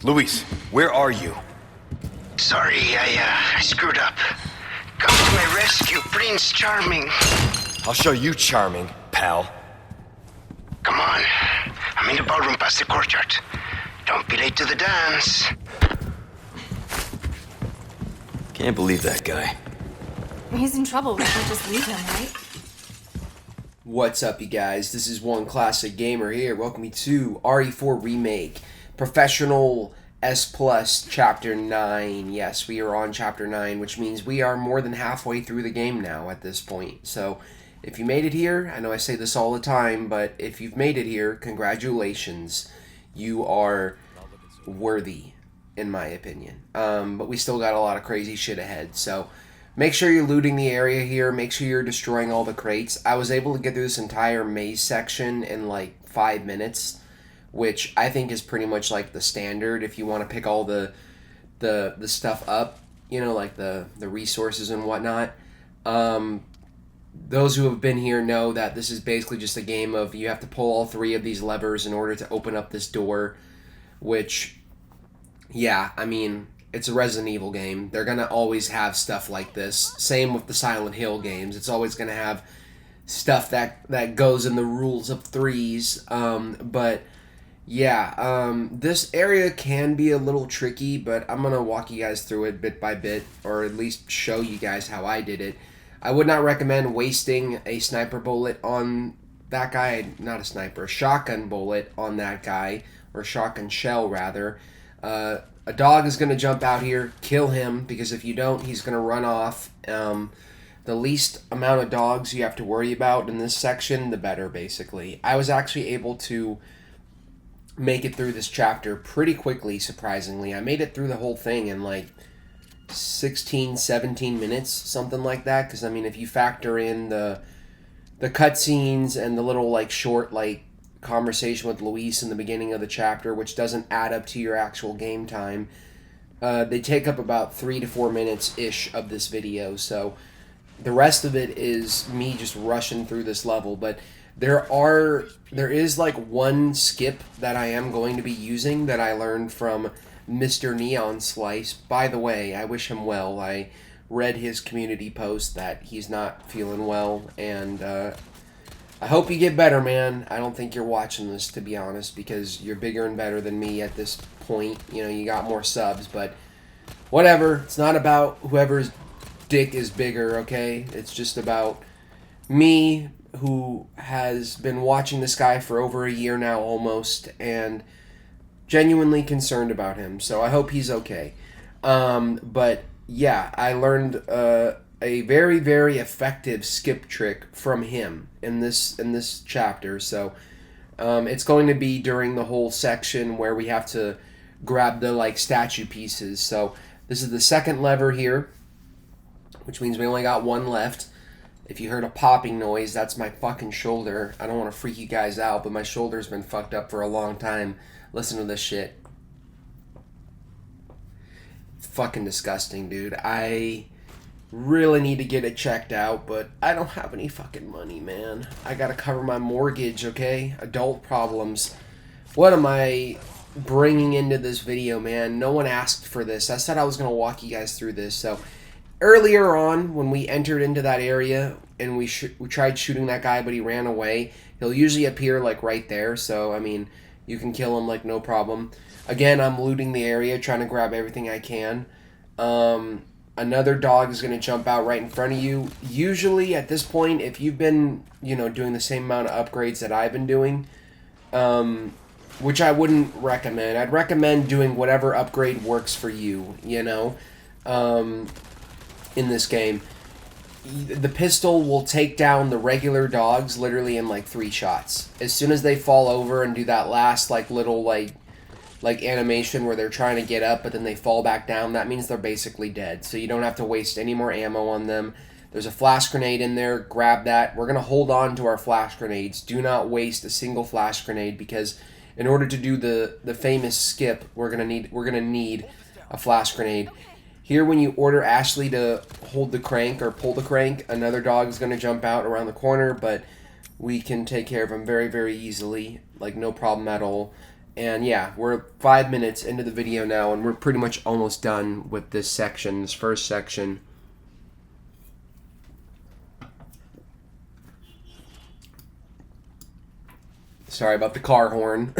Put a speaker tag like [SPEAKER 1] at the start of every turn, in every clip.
[SPEAKER 1] Luis, where are you?
[SPEAKER 2] Sorry, I screwed up. Come to my rescue, Prince Charming.
[SPEAKER 1] I'll show you charming, pal.
[SPEAKER 2] Come on. I'm in the ballroom past the courtyard. Don't be late to the dance.
[SPEAKER 1] Can't believe that guy.
[SPEAKER 3] He's in trouble. We can't just leave him, right?
[SPEAKER 4] What's up, you guys? This is One Classic Gamer here. Welcome you to RE4 Remake, Professional S+, Chapter 9. Yes, we are on Chapter 9, which means we are more than halfway through the game now at this point. So, if you made it here, I know I say this all the time, but if you've made it here, congratulations. You are worthy, in my opinion. But we still got a lot of crazy shit ahead, so make sure you're looting the area here. Make sure you're destroying all the crates. I was able to get through this entire maze section in like 5 minutes, which I think is pretty much like the standard if you want to pick all the stuff up, you know, like the resources and whatnot. Those who have been here know that this is basically just a game of you have to pull all 3 of these levers in order to open up this door, which, yeah, I mean, it's a Resident Evil game. They're going to always have stuff like this. Same with the Silent Hill games. It's always going to have stuff that goes in the rules of threes. But, yeah, this area can be a little tricky, but I'm going to walk you guys through it bit by bit, or at least show you guys how I did it. I would not recommend wasting a sniper bullet on that guy. Not a sniper, a shotgun bullet on that guy, or shotgun shell, rather. A dog is going to jump out here, kill him, because if you don't, he's going to run off. The least amount of dogs you have to worry about in this section, the better, basically. I was actually able to make it through this chapter pretty quickly, surprisingly. I made it through the whole thing in like 16, 17 minutes, something like that, because, I mean, if you factor in the cutscenes and the little, like, short, like, conversation with Luis in the beginning of the chapter, which doesn't add up to your actual game time, they take up about 3 to 4 minutes-ish of this video, so the rest of it is me just rushing through this level. But there is like one skip that I am going to be using that I learned from Mr. Neon Slice. By the way, I wish him well. I read his community post that he's not feeling well, and I hope you get better, man. I don't think you're watching this, to be honest, because you're bigger and better than me at this point. You know, you got more subs, but whatever. It's not about whoever's dick is bigger, okay? It's just about me, who has been watching this guy for over a year now, almost, and genuinely concerned about him. So I hope he's okay. But yeah, I learned a very, very effective skip trick from him in this chapter. So it's going to be during the whole section where we have to grab the like statue pieces. So this is the second lever here, which means we only got one left. If you heard a popping noise, that's my fucking shoulder. I don't want to freak you guys out, but my shoulder's been fucked up for a long time. Listen to this shit. Fucking disgusting, dude. I really need to get it checked out, but I don't have any fucking money, man. I gotta cover my mortgage, okay? Adult problems. What am I bringing into this video, man? No one asked for this. I said I was gonna walk you guys through this. So earlier on, when we entered into that area and we tried shooting that guy, but he ran away, he'll usually appear like right there. So I mean, you can kill him like no problem. Again, I'm looting the area, trying to grab everything I can. Another dog is going to jump out right in front of you. Usually, at this point, if you've been, you know, doing the same amount of upgrades that I've been doing, which I wouldn't recommend. I'd recommend doing whatever upgrade works for you, you know, in this game. The pistol will take down the regular dogs literally in like 3 shots. As soon as they fall over and do that last like little like animation where they're trying to get up but then they fall back down, that means they're basically dead. So you don't have to waste any more ammo on them. There's a flash grenade in there. Grab that. We're going to hold on to our flash grenades. Do not waste a single flash grenade, because in order to do the famous skip, we're going to need a flash grenade. Here, when you order Ashley to hold the crank or pull the crank, another dog is going to jump out around the corner, but we can take care of him very, very easily, like no problem at all. And yeah, we're 5 minutes into the video now, and we're pretty much almost done with this section, this first section. Sorry about the car horn.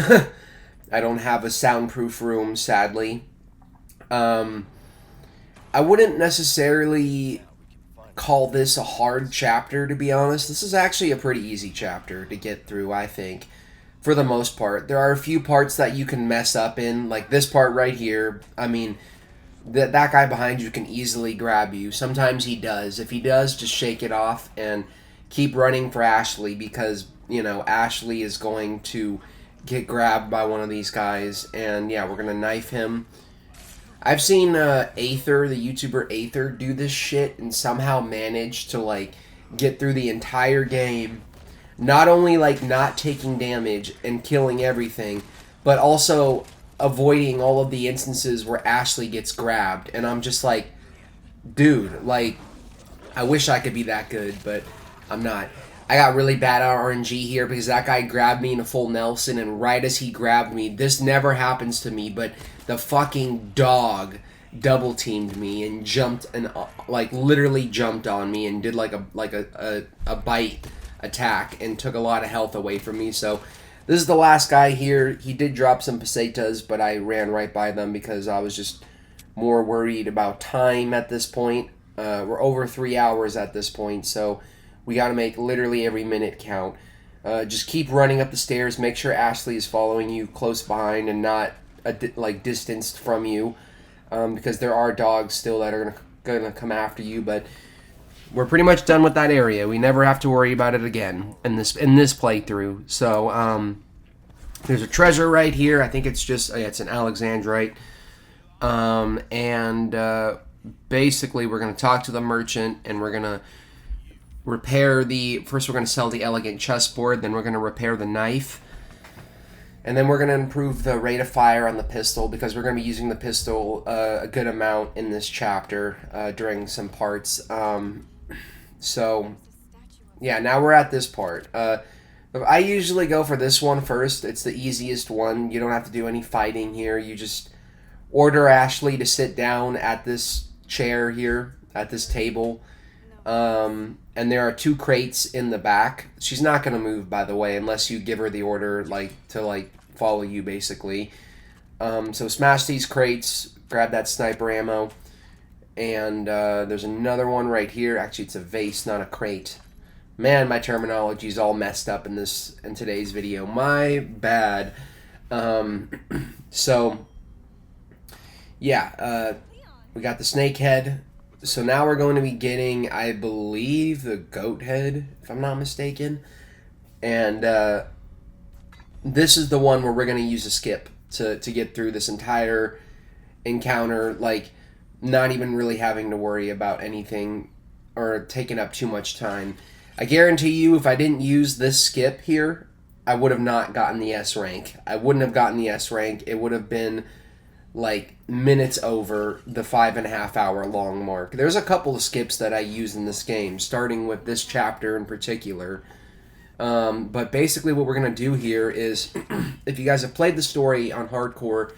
[SPEAKER 4] I don't have a soundproof room, sadly. I wouldn't necessarily call this a hard chapter, to be honest. This is actually a pretty easy chapter to get through, I think, for the most part. There are a few parts that you can mess up in, like this part right here. I mean, that guy behind you can easily grab you. Sometimes he does. If he does, just shake it off and keep running for Ashley, because, you know, Ashley is going to get grabbed by one of these guys, and yeah, we're going to knife him. I've seen Aether, the YouTuber Aether, do this shit and somehow manage to, like, get through the entire game, not only, like, not taking damage and killing everything, but also avoiding all of the instances where Ashley gets grabbed. And I'm just like, dude, like, I wish I could be that good, but I'm not. I got really bad RNG here because that guy grabbed me in a full Nelson, and right as he grabbed me, this never happens to me, but the fucking dog double teamed me and jumped and like literally jumped on me and did like a bite attack and took a lot of health away from me. So this is the last guy here. He did drop some pesetas, but I ran right by them because I was just more worried about time at this point. We're over 3 hours at this point, so we got to make literally every minute count. Just keep running up the stairs. Make sure Ashley is following you close behind and not like distanced from you, because there are dogs still that are gonna come after you. But we're pretty much done with that area. We never have to worry about it again in this playthrough. So there's a treasure right here. I think it's just it's an Alexandrite, and basically we're gonna talk to the merchant and we're gonna repair first we're going to sell the elegant chessboard, then we're going to repair the knife, and then we're going to improve the rate of fire on the pistol, because we're going to be using the pistol a good amount in this chapter during some parts. So yeah, now we're at this part. I usually go for this one first. It's the easiest one. You don't have to do any fighting here. You just order Ashley to sit down at this chair here, at this table. And there are 2 crates in the back. She's not going to move, by the way, unless you give her the order, to follow you, basically. So smash these crates, grab that sniper ammo, and there's another one right here. Actually, it's a vase, not a crate. Man, my terminology is all messed up in today's video. My bad. So, yeah, we got the snake head. So now we're going to be getting, I believe, the goat head, if I'm not mistaken. And this is the one where we're going to use a skip to get through this entire encounter, like, not even really having to worry about anything or taking up too much time. I guarantee you, if I didn't use this skip here, I would have not gotten the S rank. I wouldn't have gotten the S rank. It would have been like minutes over the 5.5 hour long mark. There's a couple of skips that I use in this game, starting with this chapter in particular. But basically what we're going to do here is, if you guys have played the story on hardcore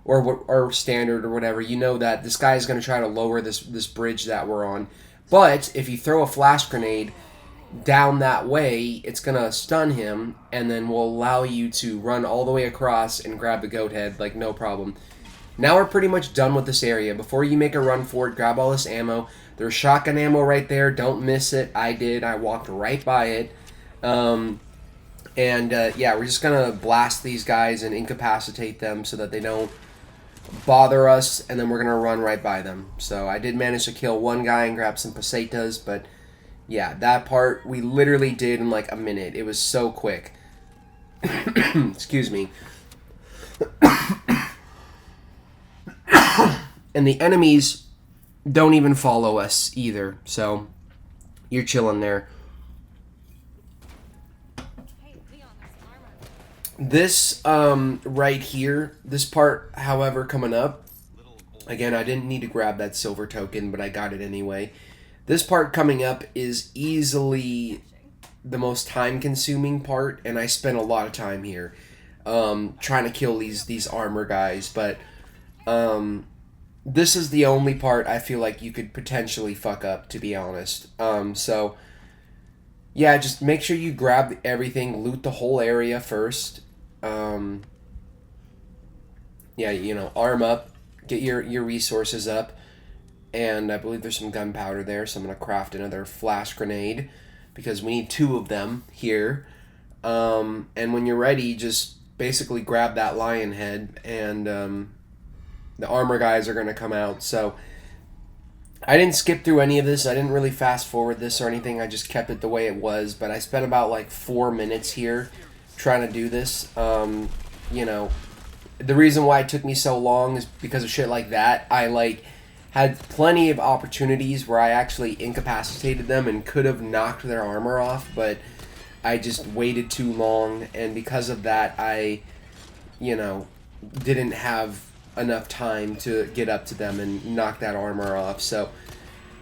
[SPEAKER 4] or standard or whatever, you know that this guy is going to try to lower this bridge that we're on. But if you throw a flash grenade down that way, it's going to stun him, and then will allow you to run all the way across and grab the goat head, like, no problem. Now we're pretty much done with this area. Before you make a run for it, grab all this ammo. There's shotgun ammo right there. Don't miss it. I did. I walked right by it. Yeah, we're just going to blast these guys and incapacitate them so that they don't bother us, and then we're going to run right by them. So I did manage to kill one guy and grab some pesetas, but yeah, that part we literally did in like a minute. It was so quick. Excuse me. And the enemies don't even follow us either, so you're chilling there. This right here, this part, however, coming up, again, I didn't need to grab that silver token, but I got it anyway. This part coming up is easily the most time-consuming part, and I spent a lot of time here. trying to kill these armor guys. But this is the only part I feel like you could potentially fuck up, to be honest. So yeah, just make sure you grab everything, loot the whole area first. Yeah, you know, arm up, get your resources up, and I believe there's some gunpowder there, so I'm gonna craft another flash grenade because we need 2 of them here. And when you're ready, just basically grab that lion head, and the armor guys are gonna come out. So I didn't skip through any of this. I didn't really fast forward this or anything. I just kept it the way it was. But I spent about like 4 minutes here trying to do this. You know, the reason why it took me so long is because of shit like that. I like had plenty of opportunities where I actually incapacitated them and could have knocked their armor off, but I just waited too long, and because of that, I, you know, didn't have enough time to get up to them and knock that armor off. So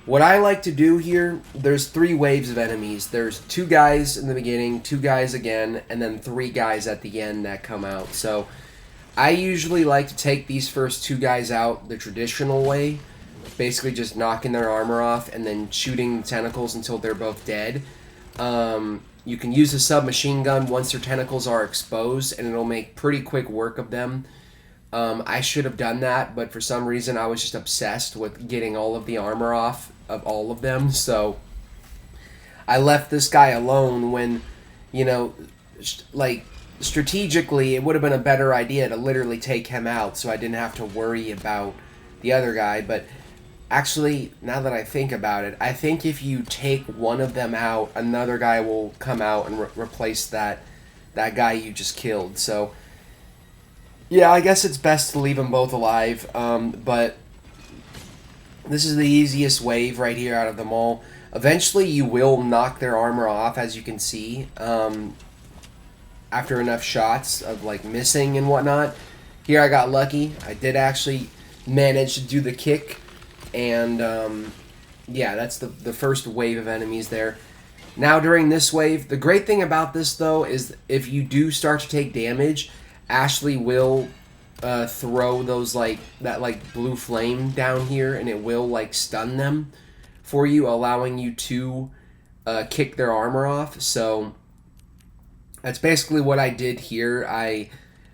[SPEAKER 4] what I like to do here, there's 3 waves of enemies. There's 2 guys in the beginning, 2 guys again, and then 3 guys at the end that come out. So I usually like to take these first 2 guys out the traditional way, basically just knocking their armor off and then shooting the tentacles until they're both dead. You can use a submachine gun once their tentacles are exposed, and it'll make pretty quick work of them. I should have done that, but for some reason I was just obsessed with getting all of the armor off of all of them, so I left this guy alone when, you know, like, strategically it would have been a better idea to literally take him out so I didn't have to worry about the other guy. But actually, now that I think about it, I think if you take one of them out, another guy will come out and replace that guy you just killed. So yeah, I guess it's best to leave them both alive, but this is the easiest wave right here out of them all. Eventually, you will knock their armor off, as you can see, after enough shots of, like, missing and whatnot. Here I got lucky. I did actually manage to do the kick, and, yeah, that's the first wave of enemies there. Now, during this wave, the great thing about this, though, is if you do start to take damage, Ashley will throw those that blue flame down here, and it will like stun them for you, allowing you to kick their armor off. So that's basically what I did here. I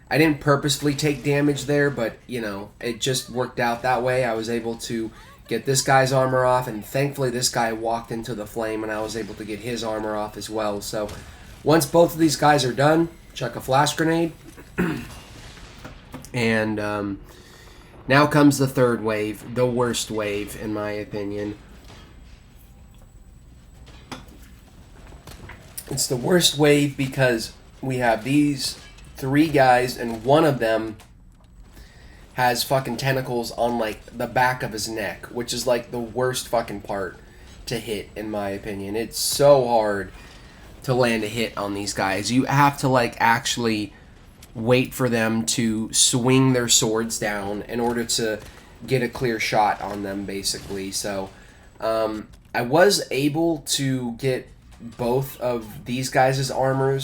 [SPEAKER 4] didn't purposefully take damage there, but you know, it just worked out that way. I was able to get this guy's armor off, and thankfully this guy walked into the flame and I was able to get his armor off as well. So once both of these guys are done, chuck a flash grenade. And now comes the third wave, the worst wave in my opinion. It's the worst wave because we have these 3 guys and one of them has fucking tentacles on like the back of his neck, which is like the worst fucking part to hit in my opinion. It's so hard to land a hit on these guys. You have to like actually wait for them to swing their swords down in order to get a clear shot on them, basically. So I was able to get both of these guys' armor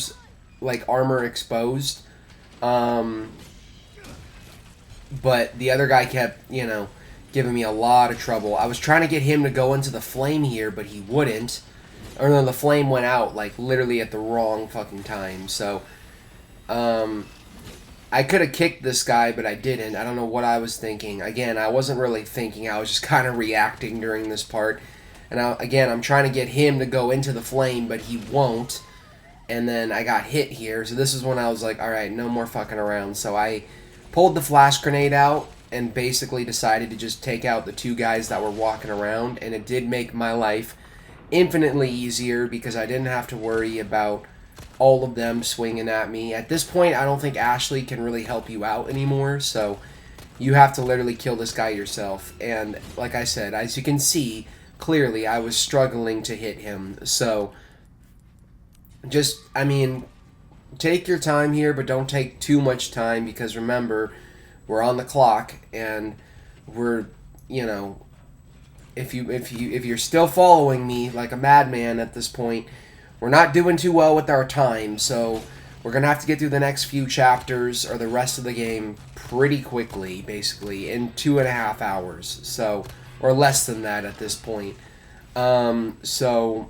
[SPEAKER 4] exposed, but the other guy kept, you know, giving me a lot of trouble. I was trying to get him to go into the flame here, but he wouldn't. Or no, the flame went out like literally at the wrong fucking time. So I could have kicked this guy, but I didn't. I don't know what I was thinking. Again, I wasn't really thinking. I was just kind of reacting during this part. And I'm trying to get him to go into the flame, but he won't. And then I got hit here. So this is when I was like, alright, no more fucking around. So I pulled the flash grenade out and basically decided to just take out the 2 guys that were walking around. And it did make my life infinitely easier because I didn't have to worry about all of them swinging at me. At this point, I don't think Ashley can really help you out anymore, so you have to literally kill this guy yourself. And like I said, as you can see, clearly I was struggling to hit him. So just, I mean, take your time here, but don't take too much time because remember, we're on the clock and we're, you know, if you're still following me like a madman at this point, we're not doing too well with our time, so we're going to have to get through the next few chapters or the rest of the game pretty quickly, basically, in 2.5 hours. So, or less than that at this point. So,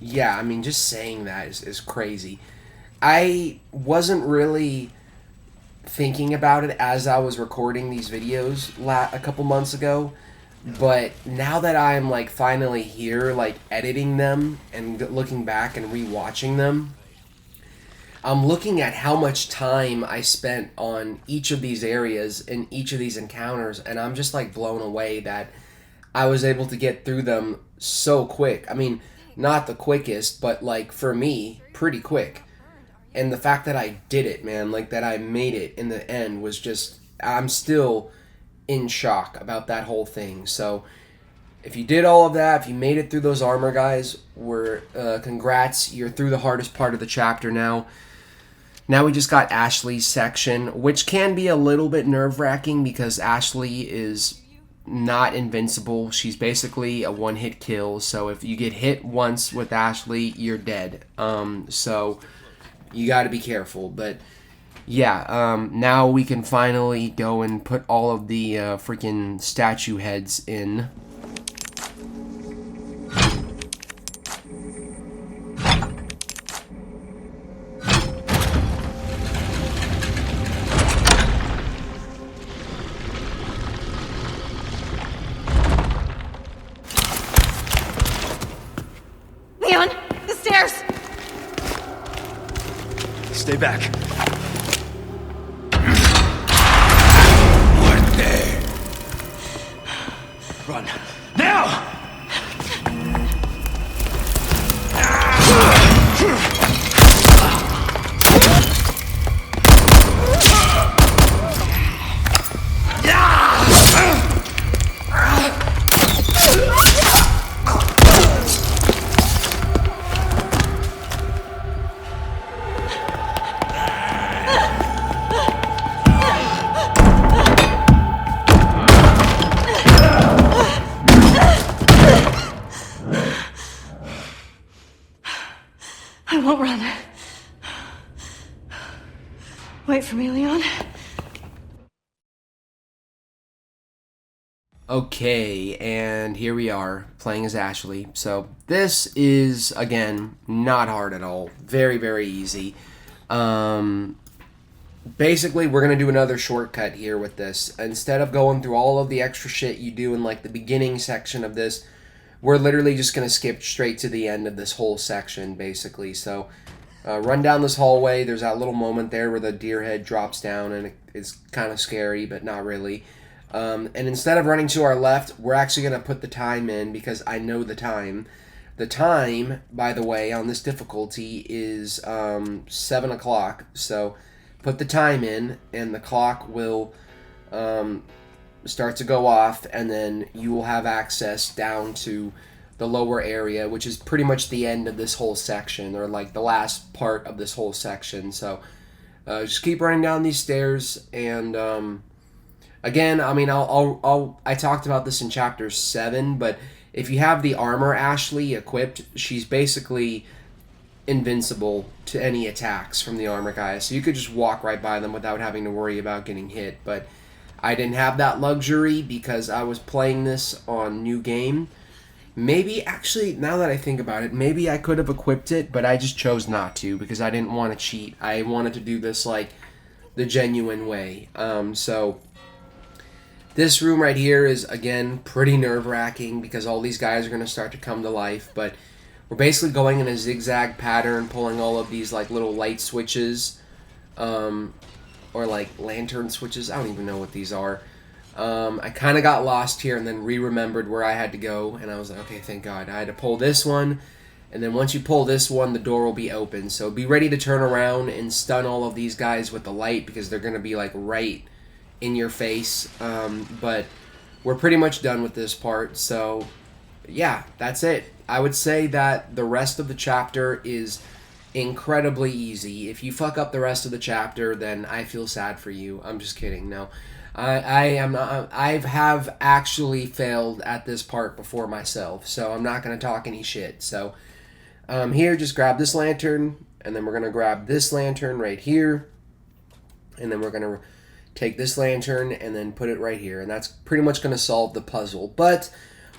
[SPEAKER 4] yeah, I mean, just saying that is crazy. I wasn't really thinking about it as I was recording these videos a couple months ago. But now that I'm, like, finally here, like, editing them and looking back and rewatching them, I'm looking at how much time I spent on each of these areas in each of these encounters, and I'm just, like, blown away that I was able to get through them so quick. I mean, not the quickest, but, like, for me, pretty quick. And the fact that I did it, man, like, that I made it in the end was just, I'm still in shock about that whole thing. So if you did all of that, if you made it through those armor guys, congrats, you're through the hardest part of the chapter now. Now we just got Ashley's section, which can be a little bit nerve-wracking because Ashley is not invincible. She's basically a one-hit kill, so if you get hit once with Ashley, you're dead. So you got to be careful, but yeah, now we can finally go and put all of the freaking statue heads in.
[SPEAKER 3] Leon, the stairs!
[SPEAKER 1] Stay back. Run. Now!
[SPEAKER 3] I won't run. Wait for me, Leon.
[SPEAKER 4] Okay, and here we are, playing as Ashley. So, this is, again, not hard at all. Very, very easy. Basically, we're going to do another shortcut here with this. Instead of going through all of the extra shit you do in, like, the beginning section of this, we're literally just going to skip straight to the end of this whole section, basically. So, run down this hallway. There's that little moment there where the deer head drops down, and it's kind of scary, but not really. And instead of running to our left, we're actually going to put the time in because I know the time. The time, by the way, on this difficulty is 7 o'clock. So put the time in, and the clock will start to go off, and then you will have access down to the lower area, which is pretty much the end of this whole section, or like the last part of this whole section. So just keep running down these stairs, and again, I mean, I talked about this in chapter 7, but if you have the armor Ashley equipped, she's basically invincible to any attacks from the armor guys. So you could just walk right by them without having to worry about getting hit. But I didn't have that luxury because I was playing this on new game. Maybe, actually, now that I think about it, maybe I could have equipped it, but I just chose not to because I didn't want to cheat. I wanted to do this like the genuine way. So this room right here is, again, pretty nerve-wracking because all these guys are going to start to come to life, but we're basically going in a zigzag pattern, pulling all of these like little light switches, or like lantern switches. I don't even know what these are. I kind of got lost here and then re-remembered where I had to go, and I was like, okay, thank God. I had to pull this one, and then once you pull this one, the door will be open. So be ready to turn around and stun all of these guys with the light because they're going to be like right in your face. But we're pretty much done with this part, so yeah, that's it. I would say that the rest of the chapter is incredibly easy. If you fuck up the rest of the chapter, then I feel sad for you. I'm just kidding. No, I have actually failed at this part before myself, so I'm not going to talk any shit. So here, just grab this lantern, And then we're going to grab this lantern right here. And then we're going to take this lantern and then put it right here. And that's pretty much going to solve the puzzle. But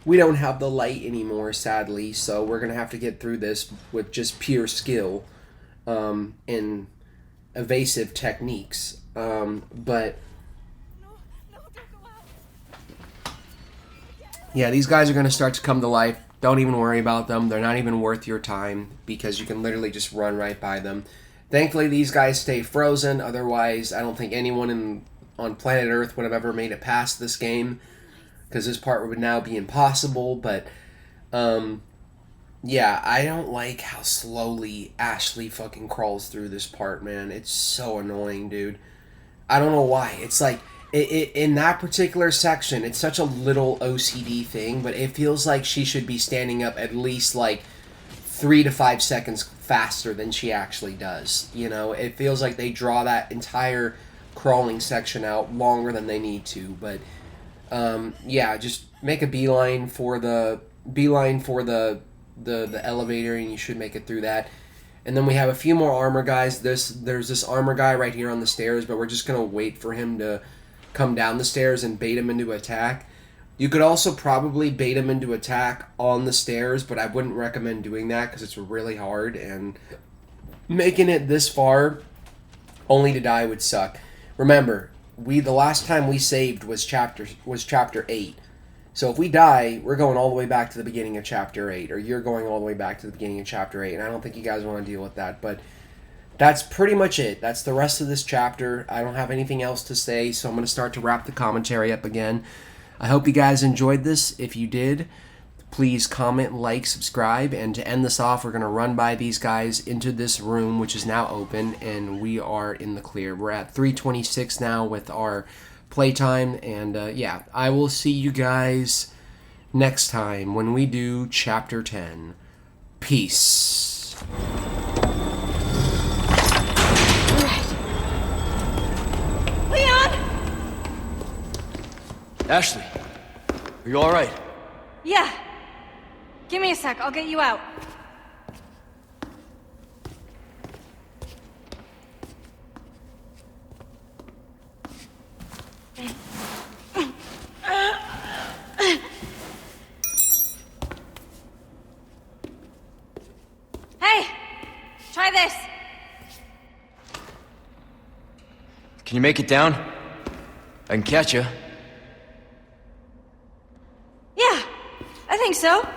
[SPEAKER 4] we don't have the light anymore, sadly. So we're going to have to get through this with just pure skill and evasive techniques. But yeah, these guys are going to start to come to life. Don't even worry about them. They're not even worth your time because you can literally just run right by them. Thankfully, these guys stay frozen. Otherwise, I don't think anyone on planet Earth would have ever made it past this game because this part would now be impossible. But, yeah, I don't like how slowly Ashley fucking crawls through this part, man. It's so annoying, dude. I don't know why. It's like, in that particular section, it's such a little OCD thing, but it feels like she should be standing up at least, like, 3 to 5 seconds faster than she actually does. You know, it feels like they draw that entire crawling section out longer than they need to. But yeah, just make a beeline for the elevator, and you should make it through that. And then we have a few more armor guys. There's this armor guy right here on the stairs, but we're just gonna wait for him to come down the stairs and bait him into attack. You could also probably bait him into attack on the stairs, but I wouldn't recommend doing that because it's really hard, and making it this far only to die would suck. Remember, the last time we saved was chapter 8. So if we die, we're going all the way back to the beginning of chapter 8, or you're going all the way back to the beginning of chapter 8, and I don't think you guys want to deal with that, but that's pretty much it. That's the rest of this chapter. I don't have anything else to say, so I'm going to start to wrap the commentary up again. I hope you guys enjoyed this. If you did, please comment, like, subscribe, and to end this off, we're going to run by these guys into this room, which is now open, and we are in the clear. We're at 3:26 now with our playtime, and yeah, I will see you guys next time when we do Chapter 10. Peace.
[SPEAKER 3] Leon!
[SPEAKER 1] Ashley, are you alright?
[SPEAKER 3] Yeah. Give me a sec, I'll get you out. Hey! Try this!
[SPEAKER 1] Can you make it down? I can catch you.
[SPEAKER 3] Yeah, I think so.